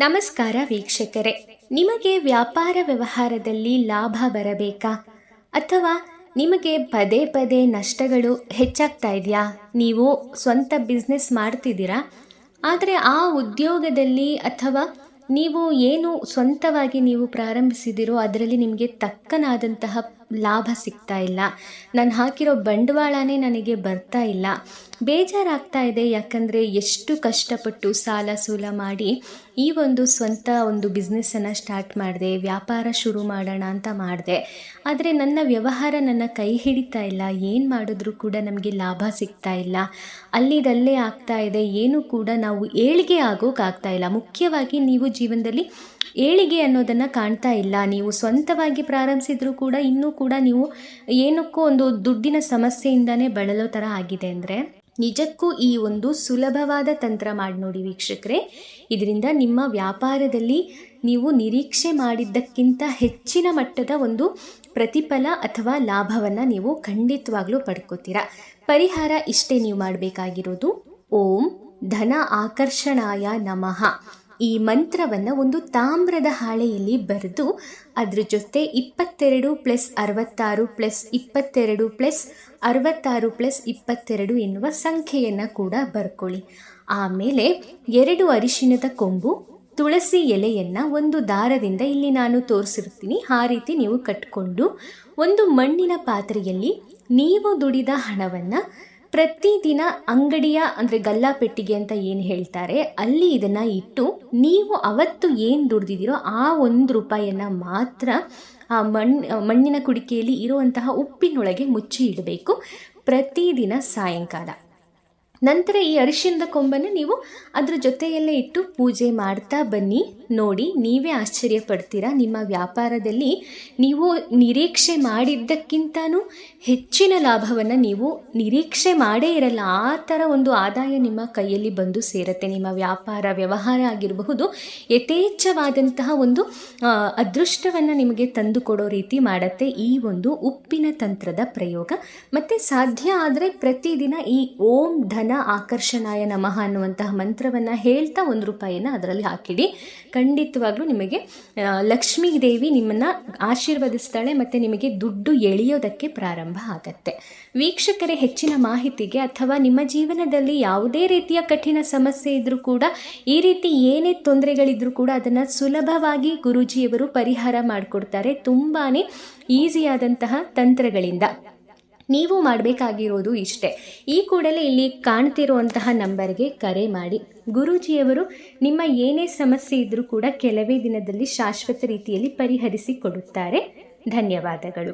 ನಮಸ್ಕಾರ ವೀಕ್ಷಕರೇ, ನಿಮಗೆ ವ್ಯಾಪಾರ ವ್ಯವಹಾರದಲ್ಲಿ ಲಾಭ ಬರಬೇಕಾ ಅಥವಾ ನಿಮಗೆ ಪದೇ ಪದೇ ನಷ್ಟಗಳು ಹೆಚ್ಚಾಗ್ತಾ ಇದೆಯಾ? ನೀವು ಸ್ವಂತ ಬಿಸ್ನೆಸ್ ಮಾಡ್ತಿದ್ದೀರಾ, ಆದರೆ ಆ ಉದ್ಯೋಗದಲ್ಲಿ ಅಥವಾ ನೀವು ಏನು ಸ್ವಂತವಾಗಿ ನೀವು ಪ್ರಾರಂಭಿಸಿದಿರೋ ಅದರಲ್ಲಿ ನಿಮಗೆ ತಕ್ಕನಾದಂತಹ ಲಾಭ ಸಿಗ್ತಾ ಇಲ್ಲ, ನಾನು ಹಾಕಿರೋ ಬಂಡವಾಳನೇ ನನಗೆ ಬರ್ತಾ ಇಲ್ಲ, ಬೇಜಾರಾಗ್ತಾ ಇದೆ. ಯಾಕಂದರೆ ಎಷ್ಟು ಕಷ್ಟಪಟ್ಟು ಸಾಲ ಸೂಲ ಮಾಡಿ ಈ ಸ್ವಂತ ಬಿಸ್ನೆಸ್ಸನ್ನು ಸ್ಟಾರ್ಟ್ ಮಾಡಿದೆ, ವ್ಯಾಪಾರ ಶುರು ಮಾಡೋಣ ಅಂತ ಮಾಡಿದೆ, ಆದರೆ ನನ್ನ ವ್ಯವಹಾರ ನನ್ನ ಕೈ ಹಿಡಿತಾ ಇಲ್ಲ, ಏನು ಮಾಡಿದ್ರೂ ಕೂಡ ನಮಗೆ ಲಾಭ ಸಿಗ್ತಾ ಇಲ್ಲ, ಅಲ್ಲಿದಲ್ಲೇ ಆಗ್ತಾ ಇದೆ, ಏನು ಕೂಡ ನಾವು ಏಳಿಗೆ ಆಗೋಕ್ಕಾಗ್ತಾ ಇಲ್ಲ. ಮುಖ್ಯವಾಗಿ ನೀವು ಜೀವನದಲ್ಲಿ ಏಳಿಗೆ ಅನ್ನೋದನ್ನು ಕಾಣ್ತಾ ಇಲ್ಲ. ನೀವು ಸ್ವಂತವಾಗಿ ಪ್ರಾರಂಭಿಸಿದ್ರೂ ಕೂಡ ಇನ್ನೂ ಕೂಡ ನೀವು ಏನಕ್ಕೂ ದುಡ್ಡಿನ ಸಮಸ್ಯೆಯಿಂದನೇ ಬಳಲೋ ಥರ ಆಗಿದೆ ಅಂದರೆ ನಿಜಕ್ಕೂ ಈ ಸುಲಭವಾದ ತಂತ್ರ ಮಾಡಿ ನೋಡಿ ವೀಕ್ಷಕರೇ. ಇದರಿಂದ ನಿಮ್ಮ ವ್ಯಾಪಾರದಲ್ಲಿ ನೀವು ನಿರೀಕ್ಷೆ ಮಾಡಿದ್ದಕ್ಕಿಂತ ಹೆಚ್ಚಿನ ಮಟ್ಟದ ಪ್ರತಿಫಲ ಅಥವಾ ಲಾಭವನ್ನು ನೀವು ಖಂಡಿತವಾಗ್ಲೂ ಪಡ್ಕೋತೀರಾ. ಪರಿಹಾರ ಇಷ್ಟೇ ನೀವು ಮಾಡಬೇಕಾಗಿರೋದು. ಓಂ ಧನ ಆಕರ್ಷಣಾಯ ನಮಃ ಈ ಮಂತ್ರವನ್ನು ತಾಮ್ರದ ಹಾಳೆಯಲ್ಲಿ ಬರೆದು ಅದ್ರ ಜೊತೆ 22+66+22+66+22 ಎನ್ನುವ ಸಂಖ್ಯೆಯನ್ನು ಕೂಡ ಬರ್ಕೊಳ್ಳಿ. ಆಮೇಲೆ 2 ಅರಿಶಿಣದ ಕೊಂಬು ತುಳಸಿ ಎಲೆಯನ್ನು ದಾರದಿಂದ ಇಲ್ಲಿ ನಾನು ತೋರಿಸಿರ್ತೀನಿ ಆ ರೀತಿ ನೀವು ಕಟ್ಕೊಂಡು ಮಣ್ಣಿನ ಪಾತ್ರೆಯಲ್ಲಿ ನೀವು ದುಡಿದ ಹಣವನ್ನು ಪ್ರತಿದಿನ ಅಂಗಡಿಯ ಅಂದರೆ ಗಲ್ಲಾಪೆಟ್ಟಿಗೆ ಅಂತ ಏನು ಹೇಳ್ತಾರೆ ಅಲ್ಲಿ ಇದನ್ನು ಇಟ್ಟು ನೀವು ಅವತ್ತು ಏನು ದುಡ್ದಿದ್ದೀರೋ ಆ ₹1 ಮಾತ್ರ ಆ ಮಣ್ಣಿನ ಕುಡಿಕೆಯಲ್ಲಿ ಇರುವಂತಹ ಉಪ್ಪಿನೊಳಗೆ ಮುಚ್ಚಿ ಇಡಬೇಕು ಪ್ರತಿದಿನ ಸಾಯಂಕಾಲ. ನಂತರ ಈ ಅರಿಶಿಣದ ಕೊಂಬನ್ನು ನೀವು ಅದ್ರ ಜೊತೆಯಲ್ಲೇ ಇಟ್ಟು ಪೂಜೆ ಮಾಡ್ತಾ ಬನ್ನಿ. ನೋಡಿ, ನೀವೇ ಆಶ್ಚರ್ಯ ಪಡ್ತೀರಾ. ನಿಮ್ಮ ವ್ಯಾಪಾರದಲ್ಲಿ ನೀವು ನಿರೀಕ್ಷೆ ಮಾಡಿದ್ದಕ್ಕಿಂತನೂ ಹೆಚ್ಚಿನ ಲಾಭವನ್ನು ನೀವು ನಿರೀಕ್ಷೆ ಮಾಡೇ ಇರಲ್ಲ, ಆ ಥರ ಆದಾಯ ನಿಮ್ಮ ಕೈಯಲ್ಲಿ ಬಂದು ಸೇರುತ್ತೆ. ನಿಮ್ಮ ವ್ಯವಹಾರ ಆಗಿರಬಹುದು ಯಥೇಚ್ಛವಾದಂತಹ ಅದೃಷ್ಟವನ್ನು ನಿಮಗೆ ತಂದು ಕೊಡೋ ರೀತಿ ಮಾಡುತ್ತೆ ಈ ಉಪ್ಪಿನ ತಂತ್ರದ ಪ್ರಯೋಗ. ಮತ್ತು ಸಾಧ್ಯ ಆದರೆ ಪ್ರತಿದಿನ ಈ ಓಂ ಧನ ಆಕರ್ಷಣಾಯ ನಮಃ ಅನ್ನುವಂತಹ ಮಂತ್ರವನ್ನು ಹೇಳ್ತಾ ₹1 ಅದರಲ್ಲಿ ಹಾಕಿಡಿ. ಖಂಡಿತವಾಗ್ಲೂ ನಿಮಗೆ ಲಕ್ಷ್ಮೀ ದೇವಿ ನಿಮ್ಮನ್ನು ಆಶೀರ್ವದಿಸ್ತಾಳೆ ಮತ್ತು ನಿಮಗೆ ದುಡ್ಡು ಎಳೆಯೋದಕ್ಕೆ ಪ್ರಾರಂಭ ಆಗತ್ತೆ. ವೀಕ್ಷಕರೇ, ಹೆಚ್ಚಿನ ಮಾಹಿತಿಗೆ ಅಥವಾ ನಿಮ್ಮ ಜೀವನದಲ್ಲಿ ಯಾವುದೇ ರೀತಿಯ ಕಠಿಣ ಸಮಸ್ಯೆ ಇದ್ದರೂ ಕೂಡ, ಈ ರೀತಿ ಏನೇ ತೊಂದರೆಗಳಿದ್ರೂ ಕೂಡ ಅದನ್ನು ಸುಲಭವಾಗಿ ಗುರೂಜಿಯವರು ಪರಿಹಾರ ಮಾಡಿಕೊಡ್ತಾರೆ ತುಂಬಾ ಈಸಿಯಾದಂತಹ ತಂತ್ರಗಳಿಂದ. ನೀವು ಮಾಡಬೇಕಾಗಿರೋದು ಇಷ್ಟೇ. ಈ ಕೂಡಲೇ ಇಲ್ಲಿ ಕಾಣ್ತಿರುವಂತಹ ನಂಬರ್ಗೆ ಕರೆ ಮಾಡಿ. ಗುರೂಜಿಯವರು ನಿಮ್ಮ ಏನೇ ಸಮಸ್ಯೆ ಇದ್ದರೂ ಕೂಡ ಕೆಲವೇ ದಿನದಲ್ಲಿ ಶಾಶ್ವತ ರೀತಿಯಲ್ಲಿ ಪರಿಹರಿಸಿ ಕೊಡುತ್ತಾರೆ. ಧನ್ಯವಾದಗಳು.